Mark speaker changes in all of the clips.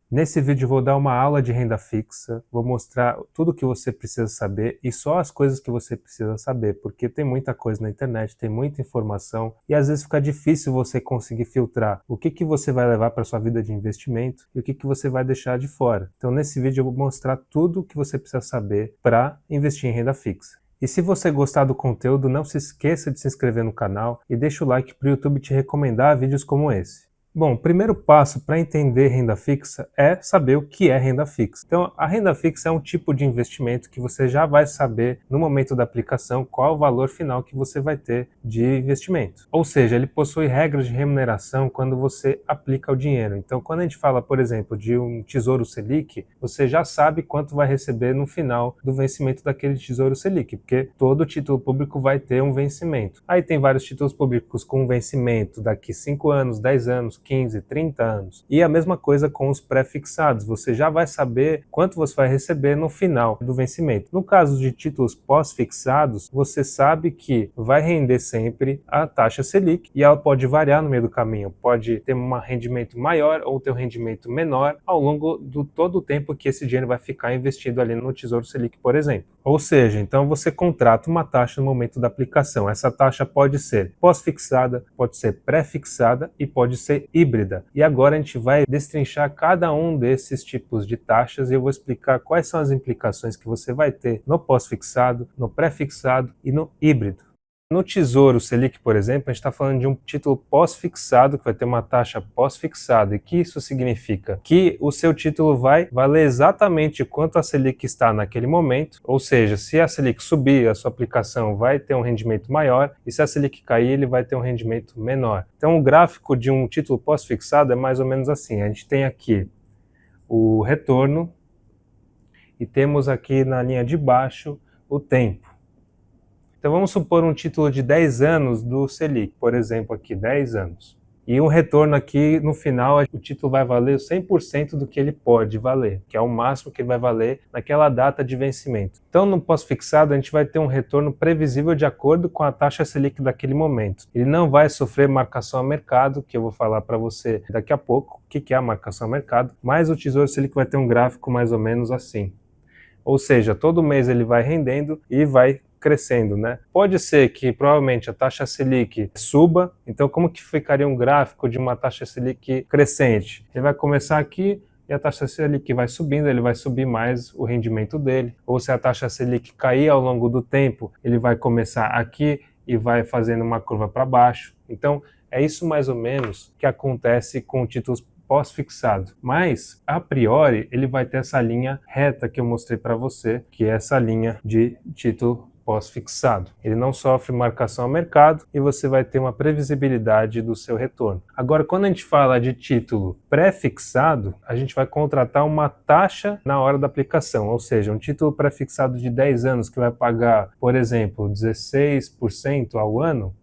Speaker 1: Nesse vídeo eu vou dar uma aula de renda fixa, vou mostrar tudo o que você precisa saber e só as coisas que você precisa saber, porque tem muita coisa na internet, tem muita informação e às vezes fica difícil você conseguir filtrar o que você vai levar para sua vida de investimento e o que você vai deixar de fora. Então nesse vídeo eu vou mostrar tudo o que você precisa saber para investir em renda fixa. E se você gostar do conteúdo, não se esqueça de se inscrever no canal e deixa o like para o YouTube te recomendar vídeos como esse. Bom, o primeiro passo para entender renda fixa é saber o que é renda fixa. Então, a renda fixa é um tipo de investimento que você já vai saber no momento da aplicação qual o valor final que você vai ter de investimento. Ou seja, ele possui regras de remuneração quando você aplica o dinheiro. Então, quando a gente fala, por exemplo, de um Tesouro Selic, você já sabe quanto vai receber no final do vencimento daquele Tesouro Selic, porque todo título público vai ter um vencimento. Aí tem vários títulos públicos com vencimento daqui 5 anos, 10 anos, 15, 30 anos. E a mesma coisa com os pré-fixados, você já vai saber quanto você vai receber no final do vencimento. No caso de títulos pós-fixados, você sabe que vai render sempre a taxa Selic e ela pode variar no meio do caminho, pode ter um rendimento maior ou ter um rendimento menor ao longo do todo o tempo que esse dinheiro vai ficar investido ali no Tesouro Selic, por exemplo. Ou seja, então você contrata uma taxa no momento da aplicação. Essa taxa pode ser pós-fixada, pode ser pré-fixada e pode ser híbrida. E agora a gente vai destrinchar cada um desses tipos de taxas e eu vou explicar quais são as implicações que você vai ter no pós-fixado, no pré-fixado e no híbrido. No Tesouro Selic, por exemplo, a gente está falando de um título pós-fixado, que vai ter uma taxa pós-fixada. E que isso significa? Que o seu título vai valer exatamente quanto a Selic está naquele momento, ou seja, se a Selic subir, a sua aplicação vai ter um rendimento maior, e se a Selic cair, ele vai ter um rendimento menor. Então o gráfico de um título pós-fixado é mais ou menos assim. A gente tem aqui o retorno e temos aqui na linha de baixo o tempo. Então vamos supor um título de 10 anos do Selic, por exemplo aqui, 10 anos. E um retorno aqui, no final, o título vai valer 100% do que ele pode valer, que é o máximo que ele vai valer naquela data de vencimento. Então no pós-fixado a gente vai ter um retorno previsível de acordo com a taxa Selic daquele momento. Ele não vai sofrer marcação a mercado, que eu vou falar para você daqui a pouco, o que é a marcação a mercado, mas o Tesouro Selic vai ter um gráfico mais ou menos assim. Ou seja, todo mês ele vai rendendo e vai crescendo, né? Pode ser que provavelmente a taxa Selic suba, então como que ficaria um gráfico de uma taxa Selic crescente? Ele vai começar aqui e a taxa Selic vai subindo, ele vai subir mais o rendimento dele. Ou se a taxa Selic cair ao longo do tempo, ele vai começar aqui e vai fazendo uma curva para baixo. Então é isso mais ou menos que acontece com títulos pós-fixado, mas a priori ele vai ter essa linha reta que eu mostrei para você, que é essa linha de título pós-fixado. Ele não sofre marcação a mercado e você vai ter uma previsibilidade do seu retorno. Agora, quando a gente fala de título pré-fixado, a gente vai contratar uma taxa na hora da aplicação, ou seja, um título pré-fixado de 10 anos que vai pagar, por exemplo, 16% ao ano,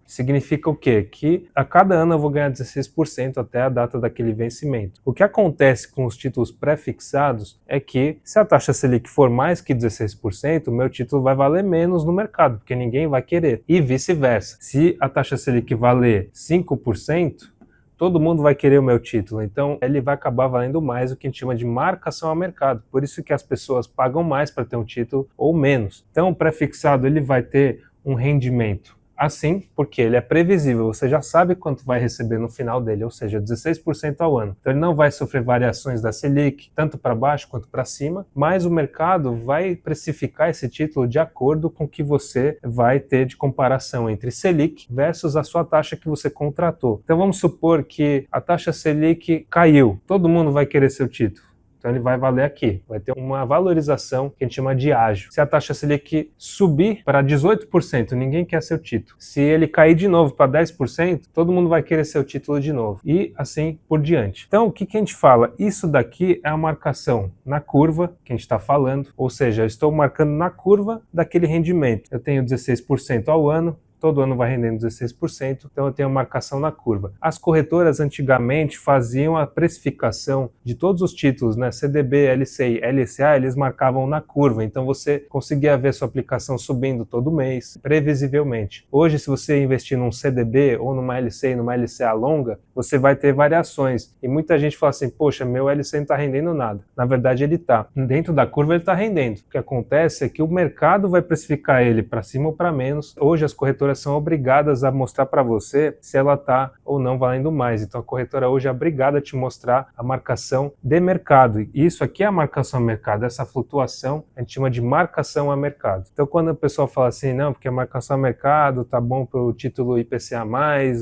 Speaker 1: significa o quê? Que a cada ano eu vou ganhar 16% até a data daquele vencimento. O que acontece com os títulos pré-fixados é que se a taxa Selic for mais que 16%, o meu título vai valer menos no mercado, porque ninguém vai querer. E vice-versa. Se a taxa Selic valer 5%, todo mundo vai querer o meu título, então ele vai acabar valendo mais, o que a gente chama de marcação ao mercado. Por isso que as pessoas pagam mais para ter um título ou menos. Então o pré-fixado ele vai ter um rendimento assim, porque ele é previsível, você já sabe quanto vai receber no final dele, ou seja, 16% ao ano. Então ele não vai sofrer variações da Selic, tanto para baixo quanto para cima, mas o mercado vai precificar esse título de acordo com o que você vai ter de comparação entre Selic versus a sua taxa que você contratou. Então vamos supor que a taxa Selic caiu, todo mundo vai querer seu título. Então ele vai valer aqui, vai ter uma valorização que a gente chama de ágio. Se a taxa Selic subir para 18%, ninguém quer seu título. Se ele cair de novo para 10%, todo mundo vai querer seu título de novo. E assim por diante. Então o que a gente fala? Isso daqui é a marcação na curva que a gente está falando, ou seja, eu estou marcando na curva daquele rendimento. Eu tenho 16% ao ano, todo ano vai rendendo 16%, então eu tenho a marcação na curva. As corretoras antigamente faziam a precificação de todos os títulos, né? CDB, LCI, LCA, eles marcavam na curva, então você conseguia ver sua aplicação subindo todo mês, previsivelmente. Hoje, se você investir num CDB ou numa LCI, numa LCA longa, você vai ter variações. E muita gente fala assim, poxa, meu LC não está rendendo nada. Na verdade ele está. Dentro da curva ele está rendendo. O que acontece é que o mercado vai precificar ele para cima ou para menos. Hoje as corretoras são obrigadas a mostrar para você se ela está ou não valendo mais. Então a corretora hoje é obrigada a te mostrar a marcação de mercado. E isso aqui é a marcação a mercado. Essa flutuação a gente chama de marcação a mercado. Então quando o pessoal fala assim, não, porque a marcação a mercado tá bom para o título IPCA+,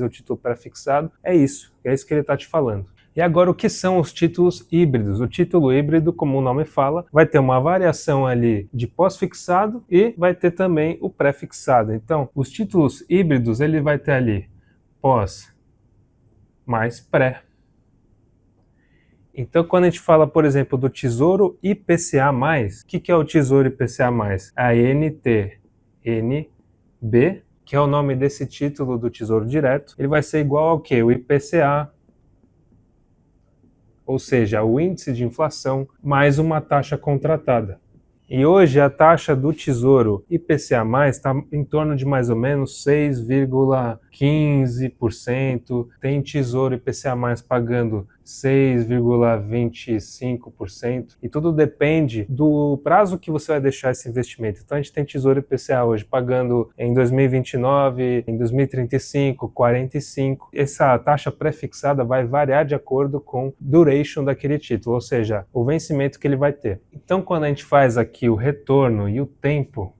Speaker 1: o título pré-fixado, é isso que ele está te falando. E agora o que são os títulos híbridos? O título híbrido, como o nome fala, vai ter uma variação ali de pós-fixado e vai ter também o pré-fixado. Então, os títulos híbridos, ele vai ter ali pós mais pré. Então, quando a gente fala, por exemplo, do Tesouro IPCA+, o que é o Tesouro IPCA+? A NTNB, que é o nome desse título do Tesouro Direto, ele vai ser igual ao quê? O IPCA, ou seja, o índice de inflação, mais uma taxa contratada. E hoje a taxa do Tesouro IPCA+, está em torno de mais ou menos 6,15%. Tem Tesouro IPCA+, pagando 6,25%. E tudo depende do prazo que você vai deixar esse investimento. Então a gente tem Tesouro IPCA hoje pagando em 2029, em 2035, 45. Essa taxa pré-fixada vai variar de acordo com duration daquele título, ou seja, o vencimento que ele vai ter. Então quando a gente faz aqui o retorno e o tempo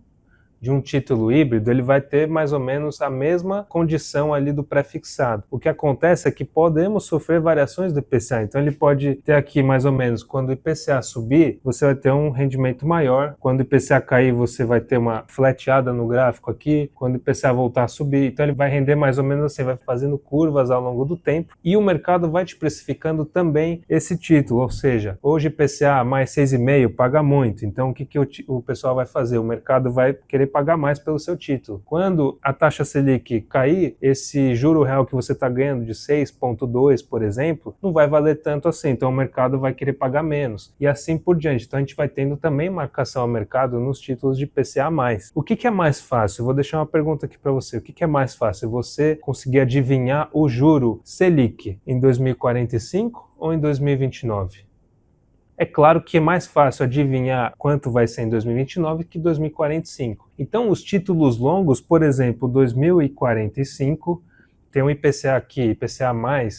Speaker 1: de um título híbrido, ele vai ter mais ou menos a mesma condição ali do pré-fixado. O que acontece é que podemos sofrer variações do IPCA, então ele pode ter aqui mais ou menos, quando o IPCA subir, você vai ter um rendimento maior, quando o IPCA cair, você vai ter uma flateada no gráfico aqui, quando o IPCA voltar a subir, então ele vai render mais ou menos assim, vai fazendo curvas ao longo do tempo, e o mercado vai te precificando também esse título, ou seja, hoje IPCA mais 6,5 paga muito, então o que o pessoal vai fazer? O mercado vai querer pagar mais pelo seu título. Quando a taxa Selic cair, esse juro real que você está ganhando de 6,2, por exemplo, não vai valer tanto assim, então o mercado vai querer pagar menos. E assim por diante. Então a gente vai tendo também marcação ao mercado nos títulos de IPCA+. O que é mais fácil? Eu vou deixar uma pergunta aqui para você. O que é mais fácil? Você conseguir adivinhar o juro Selic em 2045 ou em 2029? É claro que é mais fácil adivinhar quanto vai ser em 2029 que 2045. Então, os títulos longos, por exemplo, 2045, tem um IPCA aqui, IPCA+,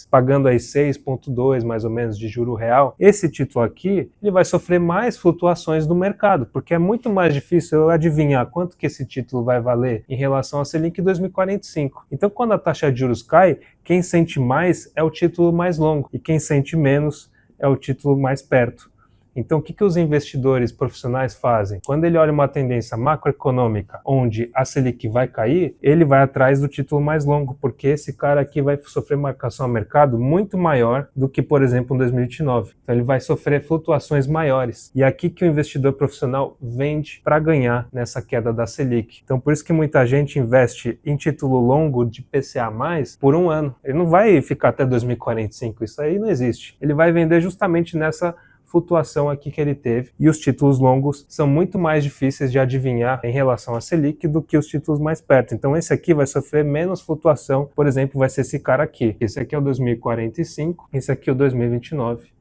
Speaker 1: pagando aí 6,2 mais ou menos de juro real. Esse título aqui, ele vai sofrer mais flutuações do mercado, porque é muito mais difícil eu adivinhar quanto que esse título vai valer em relação a Selic em 2045. Então, quando a taxa de juros cai, quem sente mais é o título mais longo, e quem sente menos é o título mais perto. Então, o que os investidores profissionais fazem? Quando ele olha uma tendência macroeconômica onde a Selic vai cair, ele vai atrás do título mais longo, porque esse cara aqui vai sofrer marcação ao mercado muito maior do que, por exemplo, em 2029. Então, ele vai sofrer flutuações maiores. E é aqui que o investidor profissional vende para ganhar nessa queda da Selic. Então, por isso que muita gente investe em título longo de IPCA+, por um ano. Ele não vai ficar até 2045, isso aí não existe. Ele vai vender justamente nessa flutuação aqui que ele teve, e os títulos longos são muito mais difíceis de adivinhar em relação à Selic do que os títulos mais perto. Então esse aqui vai sofrer menos flutuação, por exemplo, vai ser esse cara aqui. Esse aqui é o 2045, esse aqui é o 2029.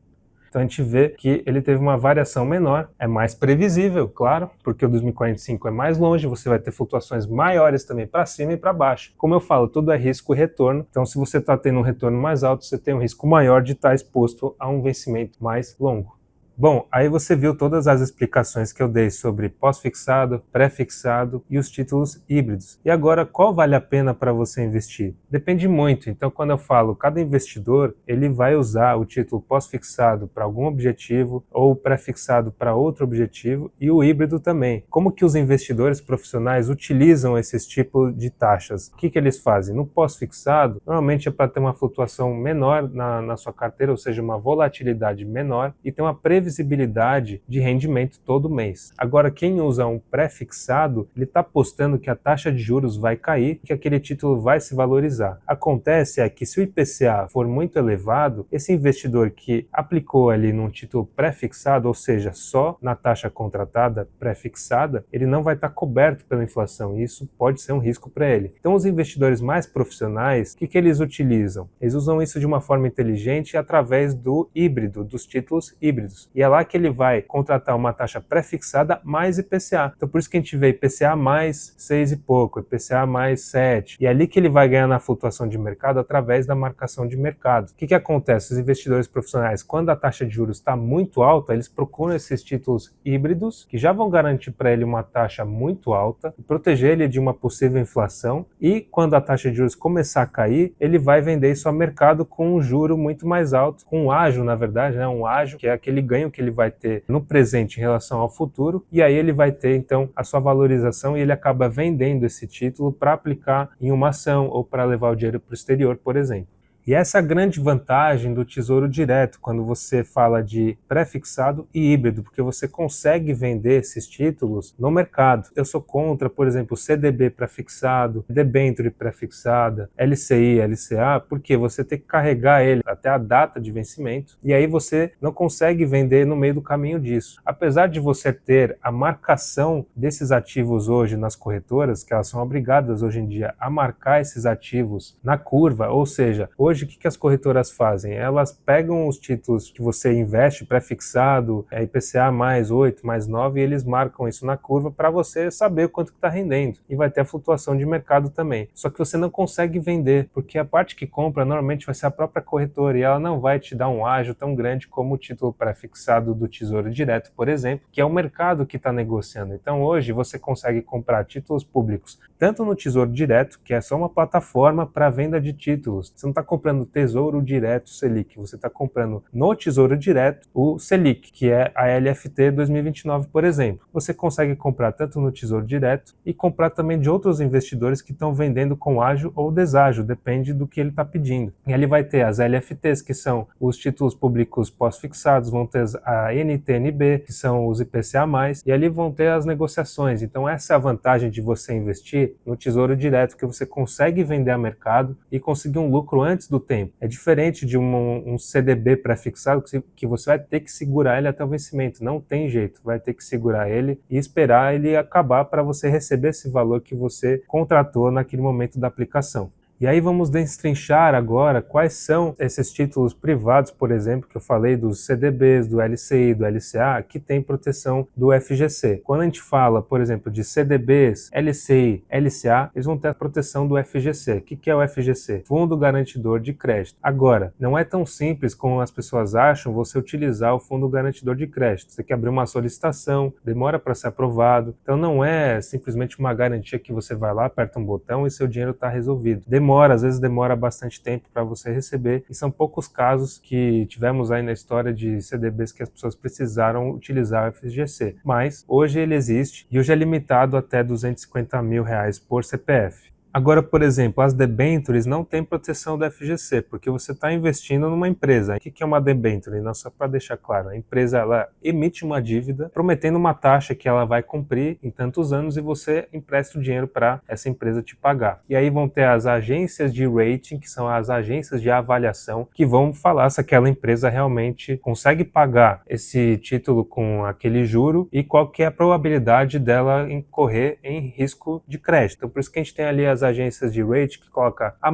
Speaker 1: Então a gente vê que ele teve uma variação menor, é mais previsível, claro, porque o 2045 é mais longe, você vai ter flutuações maiores também para cima e para baixo. Como eu falo, tudo é risco e retorno, então se você está tendo um retorno mais alto, você tem um risco maior de estar exposto a um vencimento mais longo. Bom, aí você viu todas as explicações que eu dei sobre pós-fixado, pré-fixado e os títulos híbridos. E agora, qual vale a pena para você investir? Depende muito. Então, quando eu falo cada investidor, ele vai usar o título pós-fixado para algum objetivo ou pré-fixado para outro objetivo e o híbrido também. Como que os investidores profissionais utilizam esses tipos de taxas? O que eles fazem? No pós-fixado, normalmente é para ter uma flutuação menor na sua carteira, ou seja, uma volatilidade menor e ter uma previsão previsibilidade de rendimento todo mês. Agora, quem usa um pré-fixado, ele está apostando que a taxa de juros vai cair, que aquele título vai se valorizar. Acontece que se o IPCA for muito elevado, esse investidor que aplicou ali num título pré-fixado, ou seja, só na taxa contratada pré-fixada, ele não vai estar coberto pela inflação, e isso pode ser um risco para ele. Então, os investidores mais profissionais, o que eles utilizam? Eles usam isso de uma forma inteligente através do híbrido, dos títulos híbridos. E é lá que ele vai contratar uma taxa pré-fixada mais IPCA. Então, por isso que a gente vê IPCA mais 6 e pouco, IPCA mais 7. E é ali que ele vai ganhar na flutuação de mercado através da marcação de mercado. O que acontece? Os investidores profissionais, quando a taxa de juros está muito alta, eles procuram esses títulos híbridos, que já vão garantir para ele uma taxa muito alta e proteger ele de uma possível inflação. E quando a taxa de juros começar a cair, ele vai vender isso ao mercado com um juro muito mais alto, com um ágio, na verdade, né? Um ágio, que é aquele ganho que ele vai ter no presente em relação ao futuro, e aí ele vai ter, então, a sua valorização e ele acaba vendendo esse título para aplicar em uma ação ou para levar o dinheiro para o exterior, por exemplo. E essa é a grande vantagem do Tesouro Direto, quando você fala de pré-fixado e híbrido, porque você consegue vender esses títulos no mercado. Eu sou contra, por exemplo, CDB pré-fixado, debênture pré-fixada, LCI, LCA, porque você tem que carregar ele até a data de vencimento, e aí você não consegue vender no meio do caminho disso. Apesar de você ter a marcação desses ativos hoje nas corretoras, que elas são obrigadas hoje em dia a marcar esses ativos na curva, ou seja, hoje o que as corretoras fazem? Elas pegam os títulos que você investe pré-fixado, IPCA mais 8, mais 9, e eles marcam isso na curva para você saber o quanto que está rendendo. E vai ter a flutuação de mercado também. Só que você não consegue vender, porque a parte que compra normalmente vai ser a própria corretora e ela não vai te dar um ágio tão grande como o título pré-fixado do Tesouro Direto, por exemplo, que é o mercado que está negociando. Então hoje você consegue comprar títulos públicos tanto no Tesouro Direto, que é só uma plataforma para venda de títulos. Você não está comprando Tesouro Direto Selic, você está comprando no Tesouro Direto o Selic, que é a LFT 2029, por exemplo. Você consegue comprar tanto no Tesouro Direto e comprar também de outros investidores que estão vendendo com ágio ou deságio, depende do que ele está pedindo. E ali vai ter as LFTs, que são os títulos públicos pós-fixados, vão ter a NTNB, que são os IPCA+, e ali vão ter as negociações. Então essa é a vantagem de você investir no Tesouro Direto, que você consegue vender a mercado e conseguir um lucro antes do tempo. É diferente de um CDB pré-fixado que você vai ter que segurar ele até o vencimento. Não tem jeito, vai ter que segurar ele e esperar ele acabar para você receber esse valor que você contratou naquele momento da aplicação. E aí vamos destrinchar agora quais são esses títulos privados, por exemplo, que eu falei dos CDBs, do LCI, do LCA, que tem proteção do FGC. Quando a gente fala, por exemplo, de CDBs, LCI, LCA, eles vão ter a proteção do FGC. O que é o FGC? Fundo Garantidor de Crédito. Agora, não é tão simples como as pessoas acham você utilizar o Fundo Garantidor de Crédito. Você tem que abrir uma solicitação, demora para ser aprovado, então não é simplesmente uma garantia que você vai lá, aperta um botão e seu dinheiro está resolvido. Às vezes demora bastante tempo para você receber, e são poucos casos que tivemos aí na história de CDBs que as pessoas precisaram utilizar o FGC, mas hoje ele existe e hoje é limitado até R$250 mil por CPF. Agora, por exemplo, as debêntures não têm proteção do FGC, porque você está investindo numa empresa. O que é uma debênture? Não, só para deixar claro, a empresa ela emite uma dívida prometendo uma taxa que ela vai cumprir em tantos anos e você empresta o dinheiro para essa empresa te pagar. E aí vão ter as agências de rating, que são as agências de avaliação, que vão falar se aquela empresa realmente consegue pagar esse título com aquele juro e qual que é a probabilidade dela incorrer em risco de crédito. Então, por isso que a gente tem ali as agências de rating que coloca A+,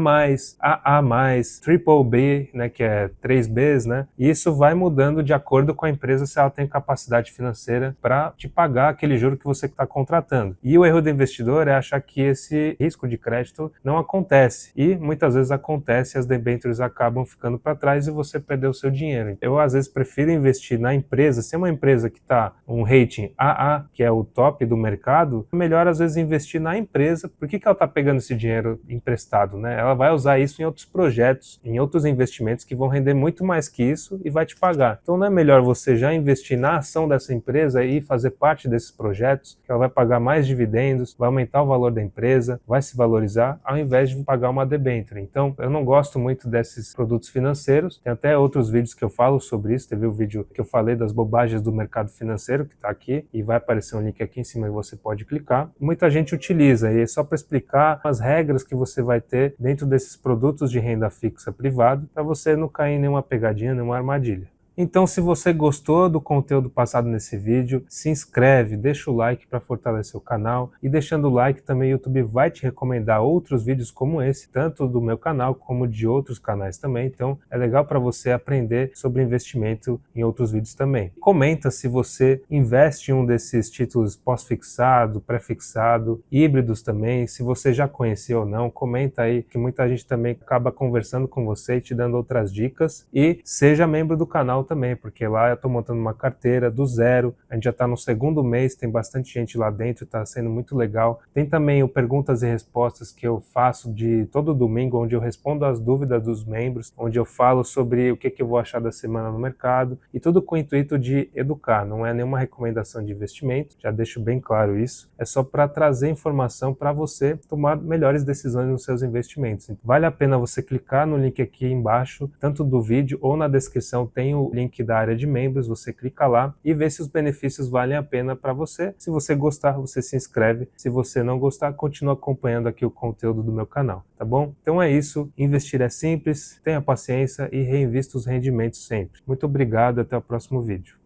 Speaker 1: AA+, Triple B, né, que é 3Bs, né? E isso vai mudando de acordo com a empresa se ela tem capacidade financeira para te pagar aquele juro que você está contratando. E o erro do investidor é achar que esse risco de crédito não acontece. E muitas vezes acontece, as debêntures acabam ficando para trás e você perdeu o seu dinheiro. Eu às vezes prefiro investir na empresa, se é uma empresa que está um rating AA, que é o top do mercado, é melhor às vezes investir na empresa. Por que ela está pegando esse dinheiro emprestado, né? Ela vai usar isso em outros projetos, em outros investimentos que vão render muito mais que isso e vai te pagar. Então não é melhor você já investir na ação dessa empresa e fazer parte desses projetos, que ela vai pagar mais dividendos, vai aumentar o valor da empresa, vai se valorizar, ao invés de pagar uma debênture. Então eu não gosto muito desses produtos financeiros, tem até outros vídeos que eu falo sobre isso, teve o vídeo que eu falei das bobagens do mercado financeiro, que está aqui, e vai aparecer um link aqui em cima e você pode clicar. Muita gente utiliza, e é só para explicar as regras que você vai ter dentro desses produtos de renda fixa privado, para você não cair em nenhuma pegadinha, nenhuma armadilha. Então, se você gostou do conteúdo passado nesse vídeo, se inscreve, deixa o like para fortalecer o canal, e deixando o like também o YouTube vai te recomendar outros vídeos como esse, tanto do meu canal como de outros canais também, então é legal para você aprender sobre investimento em outros vídeos também. Comenta se você investe em um desses títulos pós-fixado, pré-fixado, híbridos também, se você já conheceu ou não, comenta aí que muita gente também acaba conversando com você e te dando outras dicas, e seja membro do canal também, porque lá eu estou montando uma carteira do zero, a gente já está no segundo mês, tem bastante gente lá dentro, está sendo muito legal. Tem também o Perguntas e Respostas que eu faço de todo domingo, onde eu respondo as dúvidas dos membros, onde eu falo sobre o que eu vou achar da semana no mercado, e tudo com o intuito de educar, não é nenhuma recomendação de investimento, já deixo bem claro isso, é só para trazer informação para você tomar melhores decisões nos seus investimentos. Vale a pena você clicar no link aqui embaixo, tanto do vídeo ou na descrição tem o link da área de membros, você clica lá e vê se os benefícios valem a pena para você. Se você gostar, você se inscreve. Se você não gostar, continua acompanhando aqui o conteúdo do meu canal, tá bom? Então é isso, investir é simples, tenha paciência e reinvista os rendimentos sempre. Muito obrigado, até o próximo vídeo.